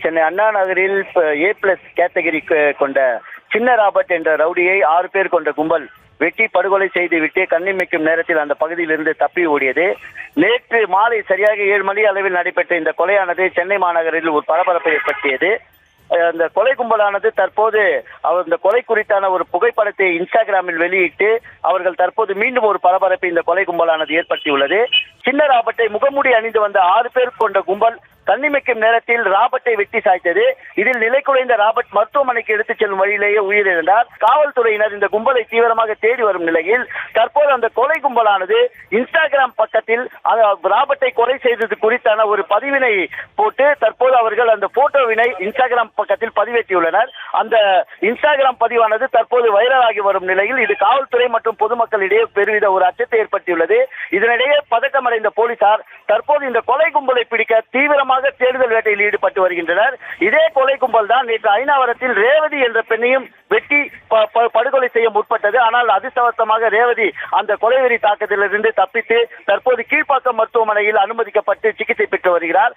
சென்னை அண்ணா நகரில் A+ category கொண்ட சின்ன ராபர்ட் என்ற ரவுடியை 6 பேர் கொண்ட கும்பல் வெட்டி படுகொலை செய்துவிட்டு கண்ணிமைக்கும் நேரத்தில் அந்த பகுதியிலிருந்து தப்பி ஓடியது. நேற்று மாலை சரியாக 7 மணி அளவில் நடைபெற்ற இந்த கொலையானது சென்னை மாநகரில் ஒரு பரபரப்பை ஏற்படுத்தியது. அந்த கொலை கும்பலானது தற்போது இந்த கொலை குறித்தான ஒரு புகைப்படத்தை இன்ஸ்டாகிராமில் வெளியிட்டு அவர்கள் தற்போது மீண்டும் ஒரு பரபரப்பை இந்த கொலை கும்பலானது ஏற்படுத்தியுள்ளது. சின்ன ராபர்ட்டை முகமூடி அணிந்து வந்த 6 பேர் கொண்ட கும்பல் கண்ணிமைக்கும் நேரத்தில் ராபர்ட்டை வெட்டி சாய்த்தது. இதில் நிலை குலைந்த ராபர்ட் மருத்துவமனைக்கு எடுத்துச் செல்லும் வழியிலேயே உயிரிழந்தார். காவல்துறையினர் இந்த கும்பலை தீவிரமாக தேடி வரும் நிலையில் தற்போது அந்த கொலை கும்பலானது இன்ஸ்டாகிராம் பக்கத்தில் ராபர்ட்டை கொலை செய்தது குறித்தான ஒரு பதிவினை போட்டு தற்போது அவர்கள் அந்த போட்டோவினை இன்ஸ்டாகிராம் பக்கத்தில் பதிவேற்றியுள்ளனர். அந்த இன்ஸ்டாகிராம் பதிவானது தற்போது வைரலாகி வரும் நிலையில் இது காவல்துறை மற்றும் பொதுமக்களிடையே பெருவித ஒரு அச்சத்தை ஏற்படுத்தியுள்ளது. இதனிடையே பதட்டமடைந்த போலீசார் தற்போது இந்த கொலை கும்பலை பிடிக்க தீவிரமாக தேடுதல் வேட்டையில் ஈடுபட்டு வருகின்றனர். இதே கொலை கும்பல் தான் நேற்று ஐநாவரத்தில் ரேவதி என்ற பெண்ணையும் வெட்டி படுகொலை செய்ய முற்பட்டது. ஆனால் அதிர்ஷ்டவசமாக ரேவதி அந்த கொலைவெறி தாக்கத்திலிருந்து தப்பித்து தற்போது கீழ்ப்பாக்கம் மருத்துவமனையில் அனுமதிக்கப்பட்டு சிகிச்சை பெற்று வருகிறார்.